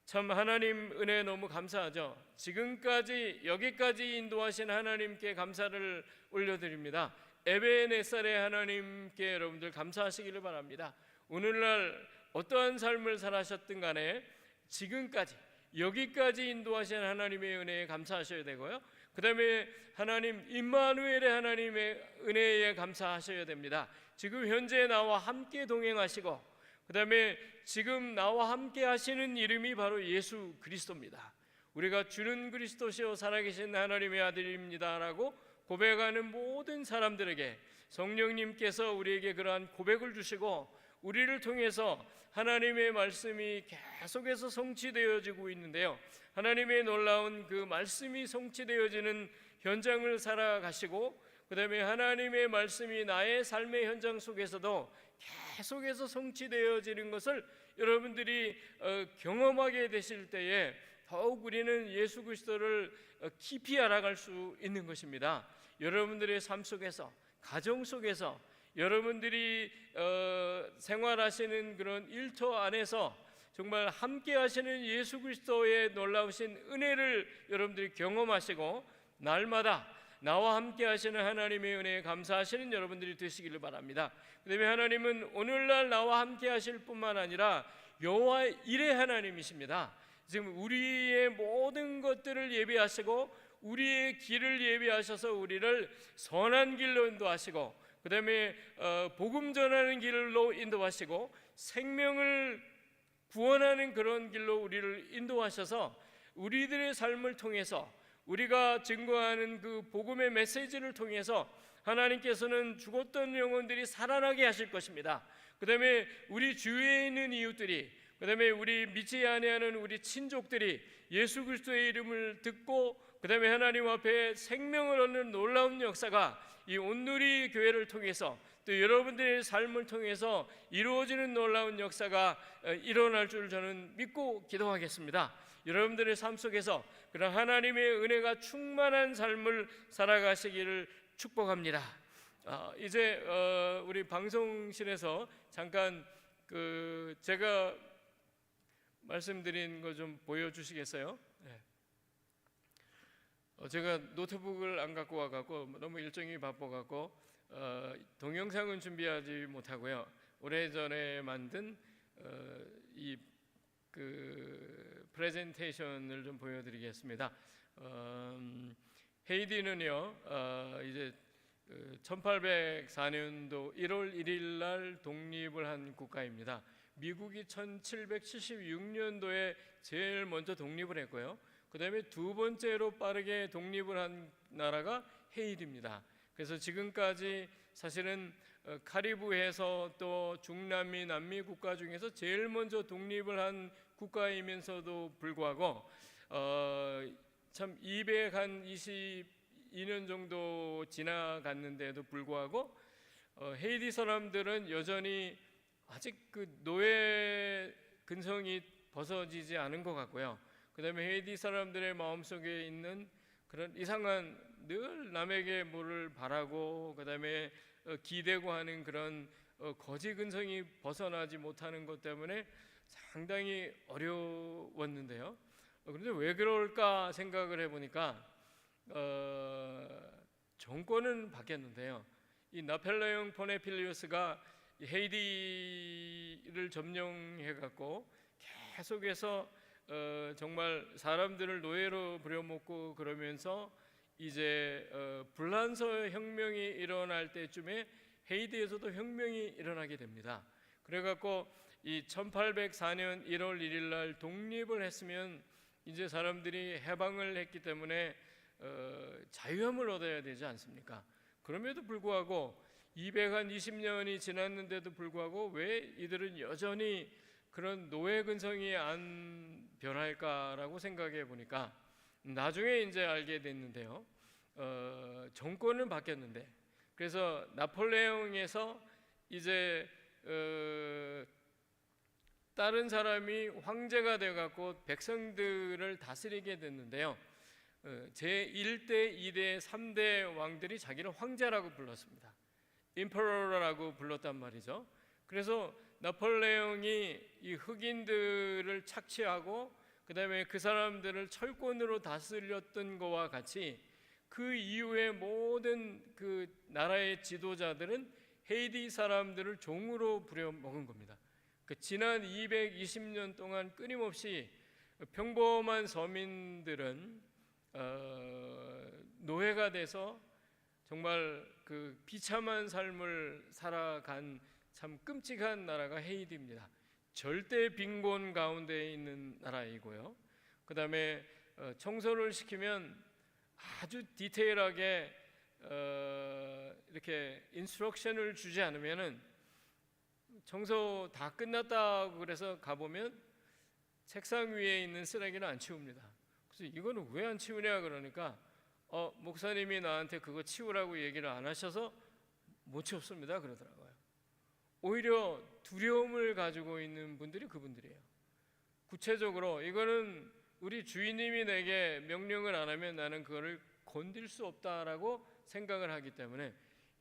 참 하나님 은혜 너무 감사하죠. 지금까지 여기까지 인도하신 하나님께 감사를 올려드립니다. 에베네살의 하나님께 여러분들 감사하시기를 바랍니다. 오늘날 어떠한 삶을 살아셨든 간에 지금까지 여기까지 인도하신 하나님의 은혜에 감사하셔야 되고요, 그 다음에 하나님 임마누엘의 하나님의 은혜에 감사하셔야 됩니다. 지금 현재 나와 함께 동행하시고 그 다음에 지금 나와 함께 하시는 이름이 바로 예수 그리스도입니다. 우리가 주는 그리스도시요 살아계신 하나님의 아들입니다라고 고백하는 모든 사람들에게 성령님께서 우리에게 그러한 고백을 주시고 우리를 통해서 하나님의 말씀이 계속해서 성취되어지고 있는데요, 하나님의 놀라운 그 말씀이 성취되어지는 현장을 살아가시고 그 다음에 하나님의 말씀이 나의 삶의 현장 속에서도 계속해서 성취되어지는 것을 여러분들이 경험하게 되실 때에 더욱 우리는 예수 그리스도를 깊이 알아갈 수 있는 것입니다. 여러분들의 삶 속에서, 가정 속에서, 여러분들이 생활하시는 그런 일터 안에서 정말 함께 하시는 예수 그리스도의 놀라우신 은혜를 여러분들이 경험하시고 날마다 나와 함께 하시는 하나님의 은혜에 감사하시는 여러분들이 되시기를 바랍니다. 그다음에 하나님은 오늘날 나와 함께 하실 뿐만 아니라 여호와 일의 하나님이십니다. 지금 우리의 모든 것들을 예비하시고 우리의 길을 예비하셔서 우리를 선한 길로 인도하시고 그 다음에 복음 전하는 길로 인도하시고 생명을 구원하는 그런 길로 우리를 인도하셔서 우리들의 삶을 통해서 우리가 증거하는 그 복음의 메시지를 통해서 하나님께서는 죽었던 영혼들이 살아나게 하실 것입니다. 그 다음에 우리 주위에 있는 이웃들이, 그 다음에 우리 믿지 아니하는 우리 친족들이 예수 그리스도의 이름을 듣고 그 다음에 하나님 앞에 생명을 얻는 놀라운 역사가 이 온누리 교회를 통해서 또 여러분들의 삶을 통해서 이루어지는 놀라운 역사가 일어날 줄 저는 믿고 기도하겠습니다. 여러분들의 삶 속에서 그런 하나님의 은혜가 충만한 삶을 살아가시기를 축복합니다. 이제 우리 방송실에서 잠깐 제가 말씀드린 거 좀 보여주시겠어요? 네. 제가 노트북을 안 갖고 와갖고 너무 일정이 바빠갖고 동영상은 준비하지 못하고요, 오래전에 만든 이 프레젠테이션을 좀 보여드리겠습니다. 헤이티는요 이제 1804년도 1월 1일 날 독립을 한 국가입니다. 미국이 1776년도에 제일 먼저 독립을 했고요. 그 다음에 두 번째로 빠르게 독립을 한 나라가 헤이티입니다. 그래서 지금까지 사실은 카리브해에서 또 중남미, 남미 국가 중에서 제일 먼저 독립을 한 국가이면서도 불구하고 참 222년 정도 지나갔는데도 불구하고 헤이티 사람들은 여전히 아직 그 노예 근성이 벗어지지 않은 것 같고요. 그 다음에 헤이티 사람들의 마음속에 있는 그런 이상한 늘 남에게 뭐를 바라고 그 다음에 기대고 하는 그런 거지 근성이 벗어나지 못하는 것 때문에 상당히 어려웠는데요. 그런데 왜 그럴까 생각을 해보니까 정권은 바뀌었는데요. 이 나폴레옹 보네필리우스가 헤이티를 점령해갖고 계속해서 정말 사람들을 노예로 부려먹고 그러면서 이제 불란서 혁명이 일어날 때쯤에 헤이티에서도 혁명이 일어나게 됩니다. 그래갖고 이 1804년 1월 1일 날 독립을 했으면 이제 사람들이 해방을 했기 때문에 자유함을 얻어야 되지 않습니까? 그럼에도 불구하고 220년이 지났는데도 불구하고 왜 이들은 여전히 그런 노예 근성이 안 변할까라고 생각해 보니까 나중에 이제 알게 됐는데요. 정권은 바뀌었는데 그래서 나폴레옹에서 이제 다른 사람이 황제가 되어갖고 백성들을 다스리게 됐는데요. 제1대, 2대, 3대 왕들이 자기를 황제라고 불렀습니다. 임퍼러라고 불렀단 말이죠. 그래서 나폴레옹이 이 흑인들을 착취하고 그 다음에 그 사람들을 철권으로 다스렸던 것과 같이 그 이후에 모든 그 나라의 지도자들은 헤이티 사람들을 종으로 부려먹은 겁니다. 그 지난 220년 동안 끊임없이 평범한 서민들은 노예가 돼서 정말 그 비참한 삶을 살아간 참 끔찍한 나라가 헤이티입니다. 절대 빈곤 가운데 있는 나라이고요. 그 다음에 청소를 시키면 아주 디테일하게 이렇게 인스트럭션을 주지 않으면은 청소 다 끝났다고 그래서 가보면 책상 위에 있는 쓰레기는 안 치웁니다. 그래서 이거는 왜 안 치우냐 그러니까 목사님이 나한테 그거 치우라고 얘기를 안 하셔서 못 치웠습니다 그러더라고요. 오히려 두려움을 가지고 있는 분들이 그분들이에요. 구체적으로 이거는 우리 주인님이 내게 명령을 안 하면 나는 그거를 건들 수 없다라고 생각을 하기 때문에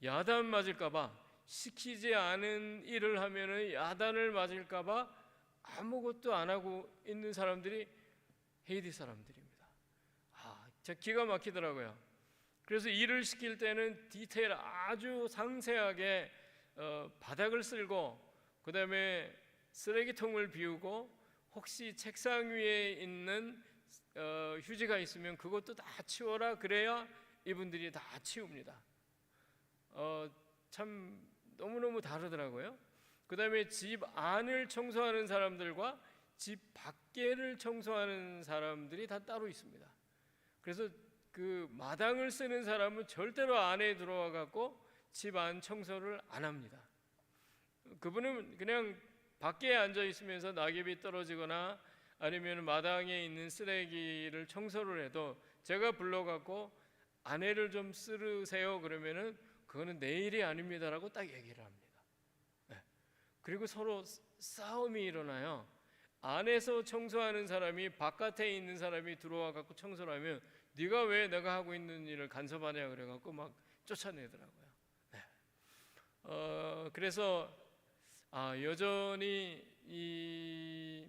야단 맞을까봐 시키지 않은 일을 하면은 야단을 맞을까봐 아무것도 안 하고 있는 사람들이 헤이티 사람들입니다. 진짜 기가 막히더라고요. 그래서 일을 시킬 때는 디테일 아주 상세하게 바닥을 쓸고 그 다음에 쓰레기통을 비우고 혹시 책상 위에 있는 휴지가 있으면 그것도 다 치워라 그래야 이분들이 다 치웁니다. 참 너무너무 다르더라고요. 그 다음에 집 안을 청소하는 사람들과 집 밖에를 청소하는 사람들이 다 따로 있습니다. 그래서 그 마당을 쓰는 사람은 절대로 안에 들어와 갖고 집 안 청소를 안 합니다. 그분은 그냥 밖에 앉아 있으면서 낙엽이 떨어지거나 아니면 마당에 있는 쓰레기를 청소를 해도 제가 불러갖고 아내를 좀 쓰르세요 그러면은 그거는 내 일이 아닙니다라고 딱 얘기를 합니다. 그리고 서로 싸움이 일어나요. 안에서 청소하는 사람이 바깥에 있는 사람이 들어와 갖고 청소를 하면 네가 왜 내가 하고 있는 일을 간섭하냐 그래 갖고 막 쫓아내더라고요. 그래서 여전히 이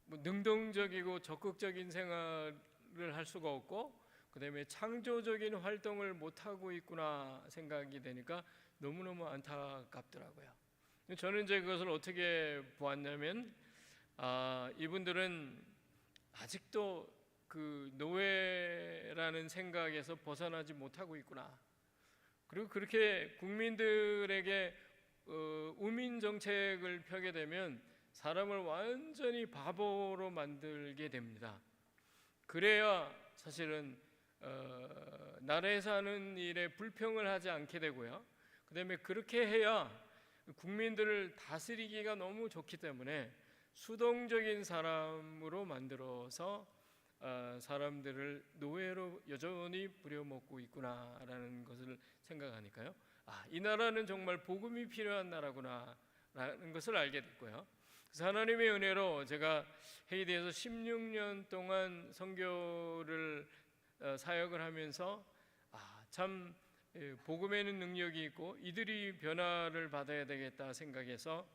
능동적이고 적극적인 생활을 할 수가 없고 그다음에 창조적인 활동을 못 하고 있구나 생각이 되니까 너무너무 안타깝더라고요. 저는 이제 그것을 어떻게 보았냐면 이분들은 아직도 그 노예라는 생각에서 벗어나지 못하고 있구나. 그리고 그렇게 국민들에게 우민 정책을 펴게 되면 사람을 완전히 바보로 만들게 됩니다. 그래야 사실은 나라에서 하는 일에 불평을 하지 않게 되고요. 그다음에 그렇게 해야 국민들을 다스리기가 너무 좋기 때문에 수동적인 사람으로 만들어서 사람들을 노예로 여전히 부려먹고 있구나라는 것을 생각하니까요. 이 나라는 정말 복음이 필요한 나라구나라는 것을 알게 됐고요. 그래서 하나님의 은혜로 제가 헤이티에서 16년 동안 선교를 사역을 하면서 참 복음에는 능력이 있고 이들이 변화를 받아야 되겠다 생각해서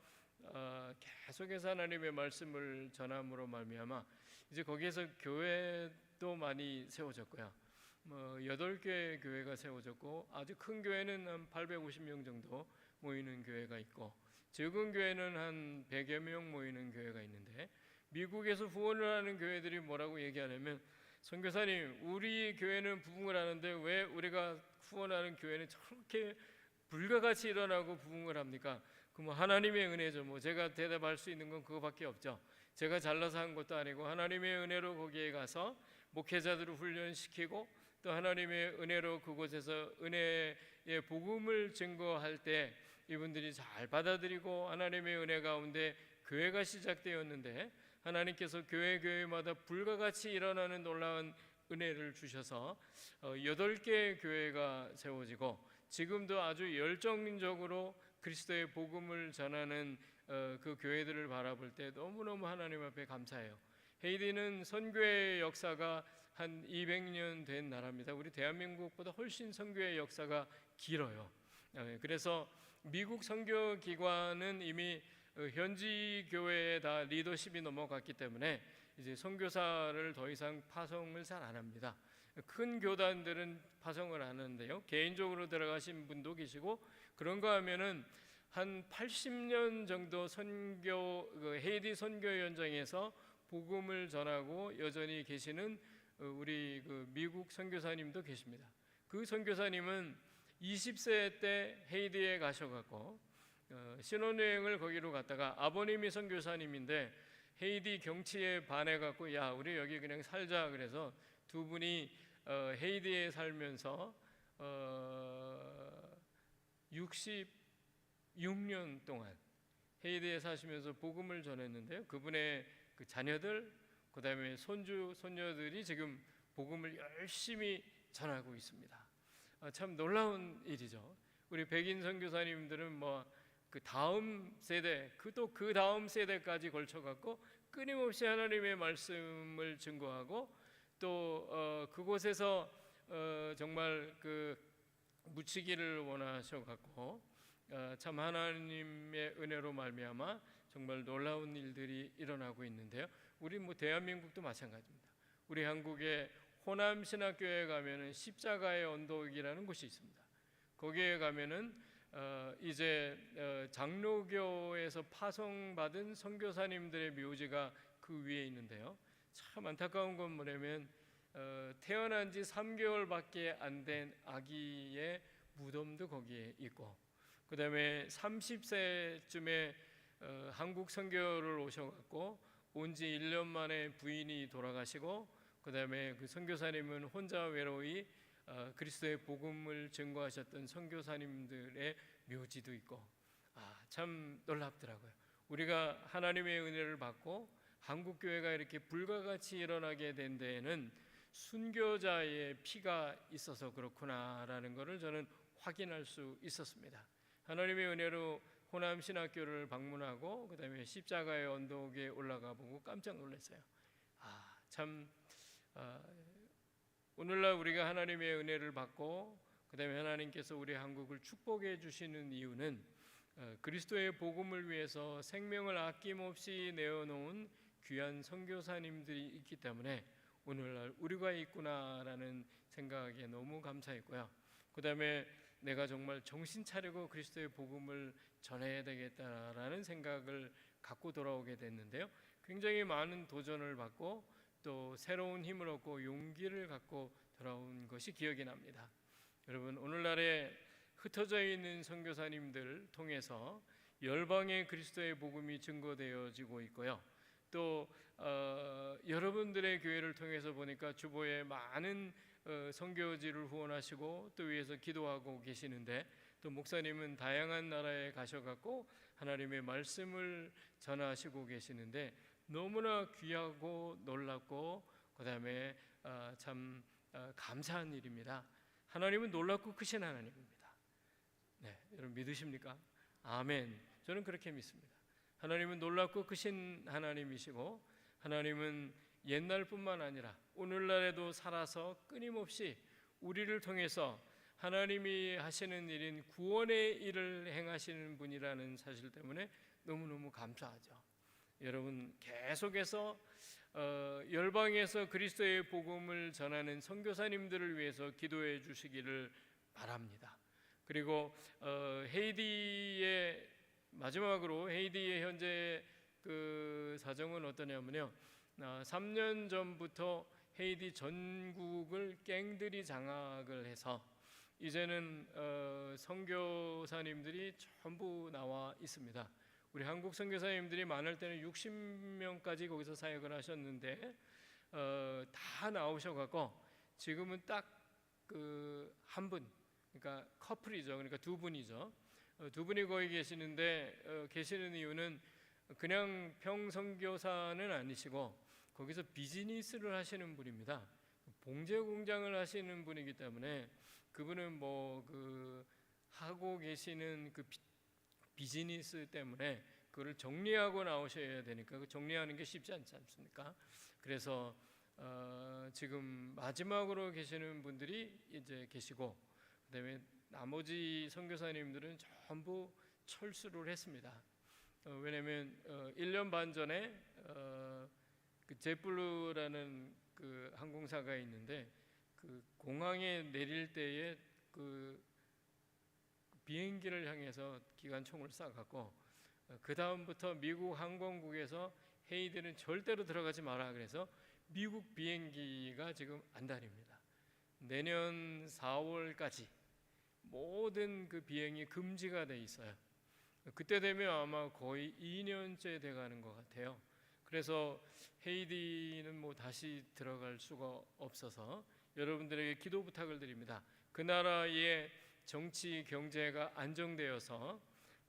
계속해서 하나님의 말씀을 전함으로 말미암아 이제 거기에서 교회도 많이 세워졌고요. 8개 교회가 세워졌고 아주 큰 교회는 한 850명 정도 모이는 교회가 있고 적은 교회는 한 100여 명 모이는 교회가 있는데 미국에서 후원을 하는 교회들이 뭐라고 얘기하냐면 선교사님, 우리 교회는 부흥을 하는데 왜 우리가 후원하는 교회는 저렇게 불가같이 일어나고 부흥을 합니까? 그럼 하나님의 은혜죠. 제가 대답할 수 있는 건 그거밖에 없죠. 제가 잘나서 한 것도 아니고 하나님의 은혜로 거기에 가서 목회자들을 훈련시키고 또 하나님의 은혜로 그곳에서 은혜의 복음을 증거할 때 이분들이 잘 받아들이고 하나님의 은혜 가운데 교회가 시작되었는데 하나님께서 교회마다 불가같이 일어나는 놀라운 은혜를 주셔서 8개 교회가 세워지고 지금도 아주 열정적으로 그리스도의 복음을 전하는 그 교회들을 바라볼 때 너무너무 하나님 앞에 감사해요. 헤이티는 선교의 역사가 한 200년 된 나라입니다. 우리 대한민국보다 훨씬 선교의 역사가 길어요. 그래서 미국 선교기관은 이미 현지 교회에 다 리더십이 넘어갔기 때문에 이제 선교사를 더 이상 파송을 잘 안 합니다. 큰 교단들은 파송을 안 하는데요. 개인적으로 들어가신 분도 계시고 그런가 하면은 한 80년 정도 헤이티 선교 현장에서 복음을 전하고 여전히 계시는 우리 미국 선교사님도 계십니다. 그 선교사님은 20세 때 헤이티에 가셔갖고 신혼여행을 거기로 갔다가 아버님이 선교사님인데 헤이티 경치에 반해갖고 야 우리 여기 그냥 살자 그래서 두 분이 헤이티에 살면서 66년 동안 헤이티에 사시면서 복음을 전했는데요. 그분의 그 자녀들 그다음에 손녀들이 지금 복음을 열심히 전하고 있습니다. 참 놀라운 일이죠. 우리 백인 선교사님들은 그 다음 세대 그 다음 세대까지 걸쳐 갖고 끊임없이 하나님의 말씀을 증거하고 또 그곳에서 정말 그 묻히기를 원하셔 갖고 참 하나님의 은혜로 말미암아 정말 놀라운 일들이 일어나고 있는데요. 우리 대한민국도 마찬가지입니다. 우리 한국의 호남 신학교에 가면은 십자가의 언덕이라는 곳이 있습니다. 거기에 가면은 이제 장로교에서 파송받은 선교사님들의 묘지가 그 위에 있는데요. 참 안타까운 건 뭐냐면 태어난 지 3개월밖에 안 된 아기의 무덤도 거기에 있고 그 다음에 30세쯤에 한국 선교를 오셔갖고 온 지 1년 만에 부인이 돌아가시고 그 다음에 그 선교사님은 혼자 외로이 그리스도의 복음을 증거하셨던 선교사님들의 묘지도 있고 참 놀랍더라고요. 우리가 하나님의 은혜를 받고 한국교회가 이렇게 불가같이 일어나게 된 데에는 순교자의 피가 있어서 그렇구나라는 것을 저는 확인할 수 있었습니다. 하나님의 은혜로 호남 신학교를 방문하고 그 다음에 십자가의 언덕에 올라가 보고 깜짝 놀랐어요. 참 오늘날 우리가 하나님의 은혜를 받고 그 다음에 하나님께서 우리 한국을 축복해 주시는 이유는 그리스도의 복음을 위해서 생명을 아낌없이 내어놓은 귀한 선교사님들이 있기 때문에 오늘날 우리가 있구나라는 생각에 너무 감사했고요. 그 다음에 내가 정말 정신 차리고 그리스도의 복음을 전해야 되겠다라는 생각을 갖고 돌아오게 됐는데요. 굉장히 많은 도전을 받고 또 새로운 힘을 얻고 용기를 갖고 돌아온 것이 기억이 납니다. 여러분 오늘날의 흩어져 있는 선교사님들 통해서 열방의 그리스도의 복음이 증거되어지고 있고요. 또 여러분들의 교회를 통해서 보니까 주보에 많은 선교지를 후원하시고 또 위해서 기도하고 계시는데, 또 목사님은 다양한 나라에 가셔갖고 하나님의 말씀을 전하시고 계시는데 너무나 귀하고 놀랍고 그다음에 참 감사한 일입니다. 하나님은 놀랍고 크신 하나님입니다. 네, 여러분 믿으십니까? 아멘. 저는 그렇게 믿습니다. 하나님은 놀랍고 크신 하나님이시고, 하나님은 옛날뿐만 아니라 오늘날에도 살아서 끊임없이 우리를 통해서 하나님이 하시는 일인 구원의 일을 행하시는 분이라는 사실 때문에 너무너무 감사하죠. 여러분 계속해서 열방에서 그리스도의 복음을 전하는 선교사님들을 위해서 기도해 주시기를 바랍니다. 그리고 헤이디의 마지막으로 헤이디의 현재 그 사정은 어떠냐면요, 3년 전부터 헤이디 전국을 갱들이 장악을 해서 이제는 선교사님들이 전부 나와 있습니다. 우리 한국 선교사님들이 많을 때는 60명까지 거기서 사역을 하셨는데 다 나오셔갖고 지금은 딱 그 한 분, 그러니까 커플이죠. 그러니까 두 분이죠. 두 분이 거기 계시는데 계시는 이유는 그냥 평선교사는 아니시고 거기서 비즈니스를 하시는 분입니다. 봉제 공장을 하시는 분이기 때문에 그분은 뭐 그 하고 계시는 그 비즈니스 때문에 그걸 정리하고 나오셔야 되니까 그 정리하는 게 쉽지 않지 않습니까? 그래서 지금 마지막으로 계시는 분들이 이제 계시고, 그다음에 나머지 선교사님들은 전부 철수를 했습니다. 왜냐하면 1년 반 전에 그 제플루라는 그 항공사가 있는데 그 공항에 내릴 때에 그 비행기를 향해서 기관총을 쏴갖고 그 다음부터 미국 항공국에서 헤이디는 절대로 들어가지 마라 그래서 미국 비행기가 지금 안 다닙니다. 내년 4월까지 모든 그 비행이 금지가 돼 있어요. 그때 되면 아마 거의 2년째 돼가는 것 같아요. 그래서 헤이디는 뭐 다시 들어갈 수가 없어서 여러분들에게 기도 부탁을 드립니다. 그 나라의 정치 경제가 안정되어서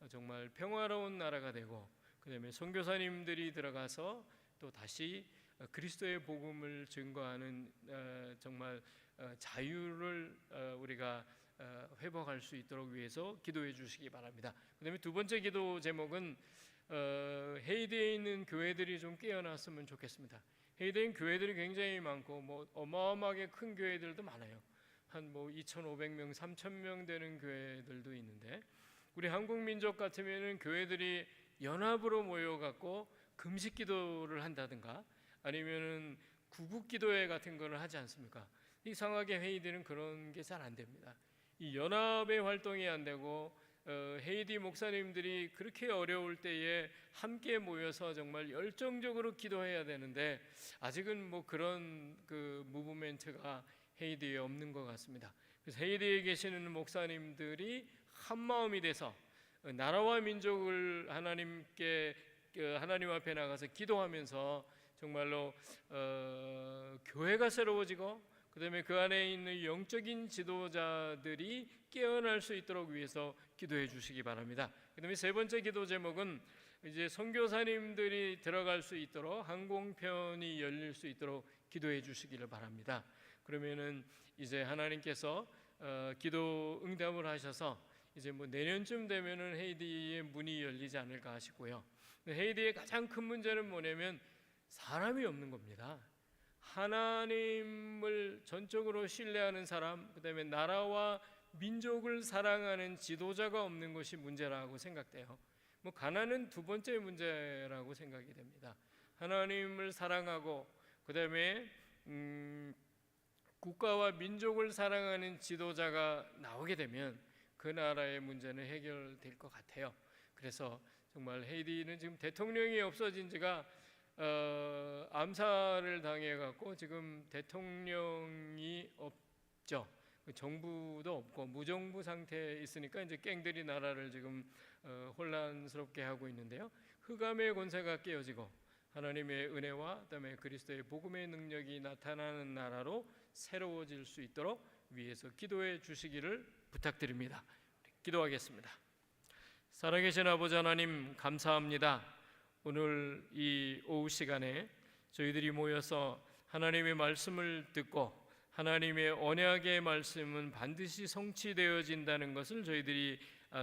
정말 평화로운 나라가 되고, 그다음에 선교사님들이 들어가서 또 다시 그리스도의 복음을 증거하는 정말 자유를 우리가 회복할 수 있도록 위해서 기도해 주시기 바랍니다. 그다음에 두 번째 기도 제목은 헤이디에 있는 교회들이 좀 깨어났으면 좋겠습니다. 헤이디에 있는 교회들이 굉장히 많고 뭐 어마어마하게 큰 교회들도 많아요. 한 뭐 2,500명, 3,000명 되는 교회들도 있는데, 우리 한국 민족 같으면은 교회들이 연합으로 모여갖고 금식 기도를 한다든가 아니면은 구국 기도회 같은 거를 하지 않습니까? 이상하게 헤이디는 그런 게 잘 안 됩니다. 이 연합의 활동이 안 되고 헤이디 목사님들이 그렇게 어려울 때에 함께 모여서 정말 열정적으로 기도해야 되는데 아직은 뭐 그런 그 무브멘트가 헤이디에 없는 것 같습니다. 그래서 헤이디에 계시는 목사님들이 한 마음이 돼서 나라와 민족을 하나님 앞에 나가서 기도하면서 정말로 교회가 새로워지고 그다음에 그 안에 있는 영적인 지도자들이 깨어날 수 있도록 위해서 기도해 주시기 바랍니다. 그다음에 세 번째 기도 제목은 이제 선교사님들이 들어갈 수 있도록 항공편이 열릴 수 있도록 기도해 주시기를 바랍니다. 그러면은 이제 하나님께서 기도 응답을 하셔서 이제 뭐 내년쯤 되면은 헤이디의 문이 열리지 않을까 하시고요. 헤이디의 가장 큰 문제는 뭐냐면 사람이 없는 겁니다. 하나님을 전적으로 신뢰하는 사람, 그다음에 나라와 민족을 사랑하는 지도자가 없는 것이 문제라고 생각돼요. 뭐 가난은 두 번째 문제라고 생각이 됩니다. 하나님을 사랑하고 그다음에 국가와 민족을 사랑하는 지도자가 나오게 되면 그 나라의 문제는 해결될 것 같아요. 그래서 정말 헤이디는 지금 대통령이 없어진 지가 암살을 당해갖고 지금 대통령이 없죠. 정부도 없고 무정부 상태에 있으니까 이제 갱들이 나라를 지금 혼란스럽게 하고 있는데요. 흑암의 권세가 깨어지고 하나님의 은혜와 그다음에 그리스도의 복음의 능력이 나타나는 나라로 새로워질 수 있도록 위에서 기도해 주시기를 부탁드립니다. 기도하겠습니다. 살아계신 아버지 하나님, 감사합니다. 오늘 이 오후 시간에 저희들이 모여서 하나님의 말씀을 듣고 하나님의 언약의 말씀은 반드시 성취되어진다는 것을 저희들이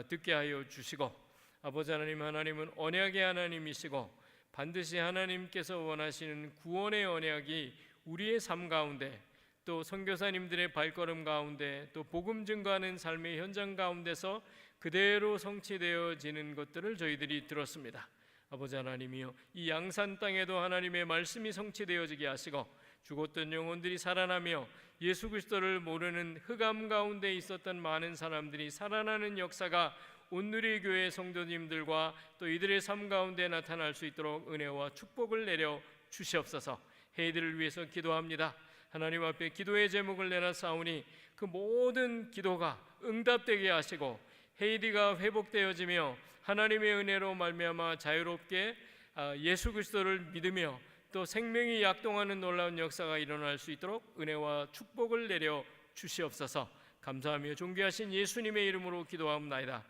듣게 하여 주시고, 아버지 하나님, 하나님은 언약의 하나님이시고 반드시 하나님께서 원하시는 구원의 언약이 우리의 삶 가운데, 또 선교사님들의 발걸음 가운데, 또 복음 증거하는 삶의 현장 가운데서 그대로 성취되어지는 것들을 저희들이 들었습니다. 아버지 하나님이여, 이 양산 땅에도 하나님의 말씀이 성취되어지게 하시고 죽었던 영혼들이 살아나며 예수 그리스도를 모르는 흑암 가운데 있었던 많은 사람들이 살아나는 역사가 온누리 교회 성도님들과 또 이들의 삶 가운데 나타날 수 있도록 은혜와 축복을 내려 주시옵소서. 해이들을 위해서 기도합니다. 하나님 앞에 기도의 제목을 내놨사오니 그 모든 기도가 응답되게 하시고 헤이디가 회복되어지며 하나님의 은혜로 말미암아 자유롭게 예수 그리스도를 믿으며 또 생명이 약동하는 놀라운 역사가 일어날 수 있도록 은혜와 축복을 내려 주시옵소서. 감사하며 존귀하신 예수님의 이름으로 기도하옵나이다.